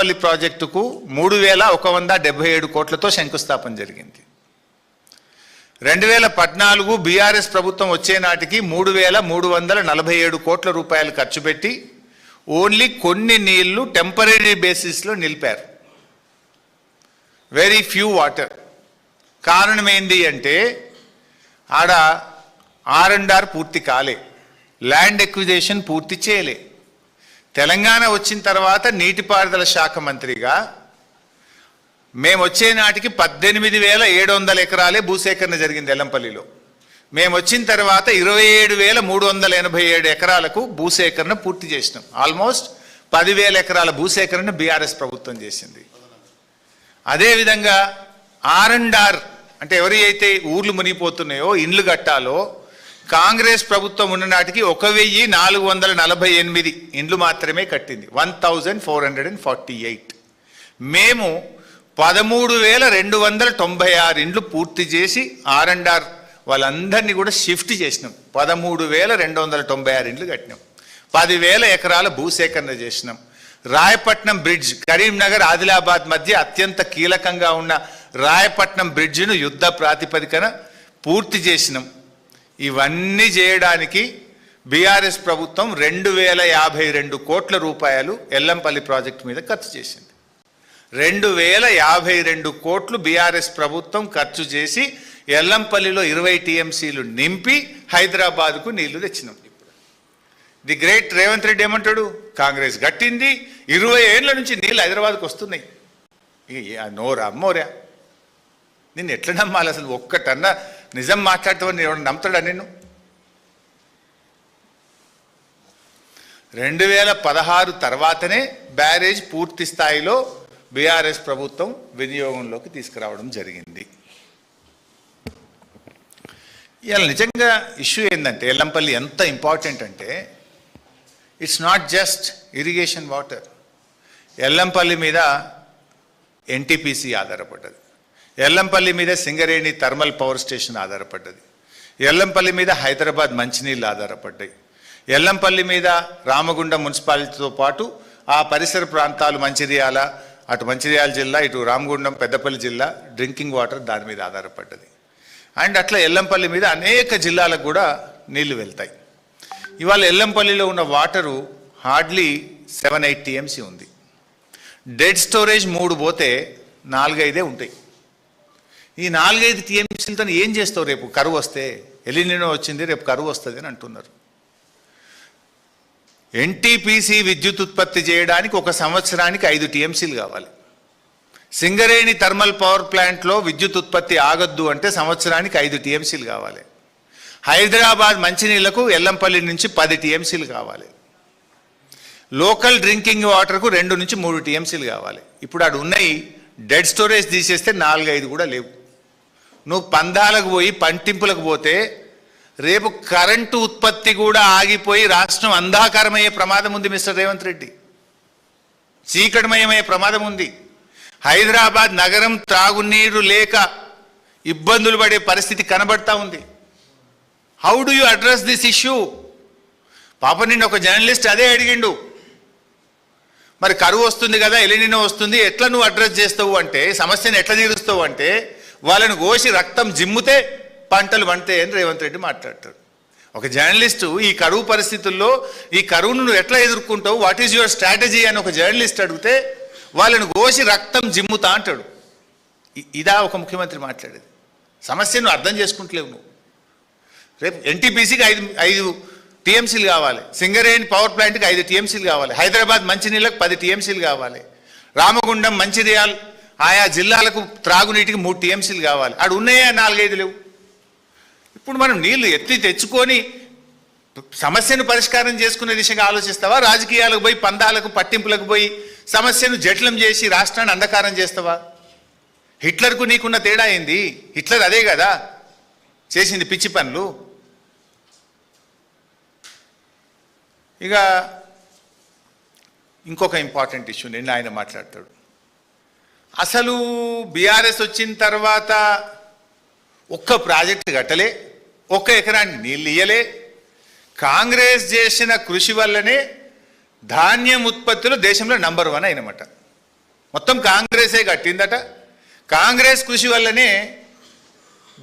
ఎల్లంపల్లి ప్రాజెక్టుకు 3177 కోట్లతో శంకుస్థాపన జరిగింది. 2014 బీఆర్ఎస్ ప్రభుత్వం వచ్చే నాటికి 3347 కోట్ల రూపాయలు ఖర్చు పెట్టి ఓన్లీ కొన్ని నీళ్లు టెంపరీ బేసిస్లో నిలిపారు. Very few water. కారణం ఏంది అంటే ఆడ R&R పూర్తి కాలే, ల్యాండ్ ఎక్విజేషన్ పూర్తి చేయలే. తెలంగాణ వచ్చిన తర్వాత నీటిపారుదల శాఖ మంత్రిగా మేము వచ్చే నాటికి 18,700 ఎకరాలే భూసేకరణ జరిగింది ఎల్లంపల్లిలో. మేము వచ్చిన తర్వాత 27,387 ఎకరాలకు భూసేకరణ పూర్తి చేసినాం. ఆల్మోస్ట్ 10,000 ఎకరాల భూసేకరణ బీఆర్ఎస్ ప్రభుత్వం చేసింది. అదేవిధంగా R&R అంటే ఎవరి అయితే ఊర్లు మునిగిపోతున్నాయో ఇండ్లు కట్టాలో కాంగ్రెస్ ప్రభుత్వం ఉన్న నాటికి 1,448 ఇండ్లు మాత్రమే కట్టింది, 1,448. మేము 13,296 ఇండ్లు పూర్తి చేసి R&R వాళ్ళందరినీ కూడా షిఫ్ట్ చేసినాం. 13,296 ఇండ్లు కట్టినాం. 10,000 ఎకరాల భూసేకరణ చేసినాం. రాయపట్నం బ్రిడ్జ్, కరీంనగర్ ఆదిలాబాద్ మధ్య అత్యంత కీలకంగా ఉన్న రాయపట్నం బ్రిడ్జ్ను యుద్ధ ప్రాతిపదికన పూర్తి చేసినాం. ఇవన్నీ చేయడానికి బీఆర్ఎస్ ప్రభుత్వం 2,052 కోట్ల రూపాయలు ఎల్లంపల్లి ప్రాజెక్టు మీద ఖర్చు చేసింది. 2,052 కోట్లు బీఆర్ఎస్ ప్రభుత్వం ఖర్చు చేసి ఎల్లంపల్లిలో 20 టీఎంసీలు నింపి హైదరాబాద్కు నీళ్లు తెచ్చినాం. ది గ్రేట్ రేవంత్ రెడ్డి ఏమంటాడు, కాంగ్రెస్ గట్టింది, 20 ఏళ్ళ నుంచి నీళ్ళు హైదరాబాద్కు వస్తున్నాయి. నోరా అమ్మోరా, నిన్ను ఎట్లా నమ్మాలి అసలు? ఒక్కటన్నా నిజం మాట్లాడతావని ఎవరు నమ్ముతాడా నిన్ను? 2016 తర్వాతనే బ్యారేజ్ పూర్తి స్థాయిలో బీఆర్ఎస్ ప్రభుత్వం వినియోగంలోకి తీసుకురావడం జరిగింది. ఇవాళ నిజంగా ఇష్యూ ఏంటంటే ఎల్లంపల్లి ఎంత ఇంపార్టెంట్ అంటే it's not just irrigation water. Yellampalli మీద NTPC ఆధారపడ్డది, ఎల్లంపల్లి మీద సింగరేణి థర్మల్ పవర్ స్టేషన్ ఆధారపడ్డది, ఎల్లంపల్లి మీద హైదరాబాద్ మంచినీళ్ళు ఆధారపడ్డాయి, ఎల్లంపల్లి మీద రామగుండం మున్సిపాలిటీతో పాటు ఆ పరిసర ప్రాంతాలు మంచిర్యాల, అటు మంచిర్యాల జిల్లా, ఇటు రామగుండం పెద్దపల్లి జిల్లా డ్రింకింగ్ వాటర్ దాని మీద ఆధారపడ్డది. అండ్ అట్లా ఎల్లంపల్లి మీద అనేక జిల్లాలకు కూడా నీళ్లు వెళ్తాయి. ఇవాళ ఎల్లంపల్లిలో ఉన్న వాటరు హార్డ్లీ 7-8 టీఎంసీ ఉంది. డెడ్ స్టోరేజ్ 3 పోతే 4-5 ఉంటాయి. ఈ 4-5 టీఎంసీలతో ఏం చేస్తావు? రేపు కరువు వస్తే, ఎలినినో వచ్చింది, రేపు కరువు వస్తుంది అని అంటున్నారు. NTPC విద్యుత్ ఉత్పత్తి చేయడానికి ఒక సంవత్సరానికి 5 టీఎంసీలు కావాలి. సింగరేణి థర్మల్ పవర్ ప్లాంట్లో విద్యుత్ ఉత్పత్తి ఆగొద్దు అంటే సంవత్సరానికి 5 టీఎంసీలు కావాలి. హైదరాబాద్ మంచినీళ్లకు ఎల్లంపల్లి నుంచి 10 టీఎంసీలు కావాలి. లోకల్ డ్రింకింగ్ వాటర్కు 2 నుంచి 3 టీఎంసీలు కావాలి. ఇప్పుడు అటు ఉన్నాయి డెడ్ స్టోరేజ్ తీసేస్తే 4-5 కూడా లేవు. నువ్వు పందాలకు పోయి పంటింపులకు పోతే రేపు కరెంటు ఉత్పత్తి కూడా ఆగిపోయి రాష్ట్రం అంధాకారమయ్యే ప్రమాదం ఉంది మిస్టర్ రేవంత్ రెడ్డి. చీకటిమయమయ్యే ప్రమాదం ఉంది. హైదరాబాద్ నగరం త్రాగునీరు లేక ఇబ్బందులు పడే పరిస్థితి కనబడతా ఉంది. How do you address this issue? పాప నిన్న ఒక జర్నలిస్ట్ అదే అడిగిండు, మరి కరువు వస్తుంది కదా, ఎలినినో వస్తుంది, ఎట్లా నువ్వు అడ్రస్ చేస్తావు అంటే, సమస్యను ఎట్లా తీరుస్తావు అంటే, వాళ్ళని కోసి రక్తం జిమ్ముతే పంటలు పండుతాయి అని రేవంత్ రెడ్డి మాట్లాడతాడు. ఒక జర్నలిస్టు ఈ కరువు పరిస్థితుల్లో ఈ కరువును నువ్వు ఎట్లా ఎదుర్కొంటావు, వాట్ ఈజ్ యువర్ స్ట్రాటజీ అని ఒక జర్నలిస్ట్ అడిగితే వాళ్ళని కోసి రక్తం జిమ్ముతా అంటాడు. ఇదా ఒక ముఖ్యమంత్రి మాట్లాడేది? సమస్యను అర్థం చేసుకుంటలేవు నువ్వు. రేపు NTPCకి 5 టీఎంసీలు కావాలి, సింగరేణి పవర్ ప్లాంట్కి 5 టీఎంసీలు కావాలి, హైదరాబాద్ మంచినీళ్ళకు 10 టీఎంసీలు కావాలి, రామగుండం మంచిర్యాల ఆయా జిల్లాలకు త్రాగునీటికి 3 టీఎంసీలు కావాలి. అక్కడ ఉన్నాయా 4-5 లేవు. ఇప్పుడు మనం నీళ్లు ఎత్తి తెచ్చుకొని సమస్యను పరిష్కారం చేసుకునే దిశగా ఆలోచిస్తావా? రాజకీయాలకు పోయి పందాలకు పట్టింపులకు పోయి సమస్యను జటిలం చేసి రాష్ట్రాన్ని అంధకారం చేస్తావా? హిట్లర్కు నీకున్న తేడా ఏంది? హిట్లర్ అదే కదా చేసింది పిచ్చి పనులు. ఇక ఇంకొక ఇంపార్టెంట్ ఇష్యూ నిన్న ఆయన మాట్లాడతాడు. అసలు బీఆర్ఎస్ వచ్చిన తర్వాత ఒక్క ప్రాజెక్టు కట్టలే, ఒక్క ఎకరాన్ని నీళ్ళు ఇయ్యలే. కాంగ్రెస్ చేసిన కృషి వల్లనే ధాన్యం ఉత్పత్తిలో దేశంలో నంబర్ 1 అయినమాట. మొత్తం కాంగ్రెసే కట్టిందట. కాంగ్రెస్ కృషి వల్లనే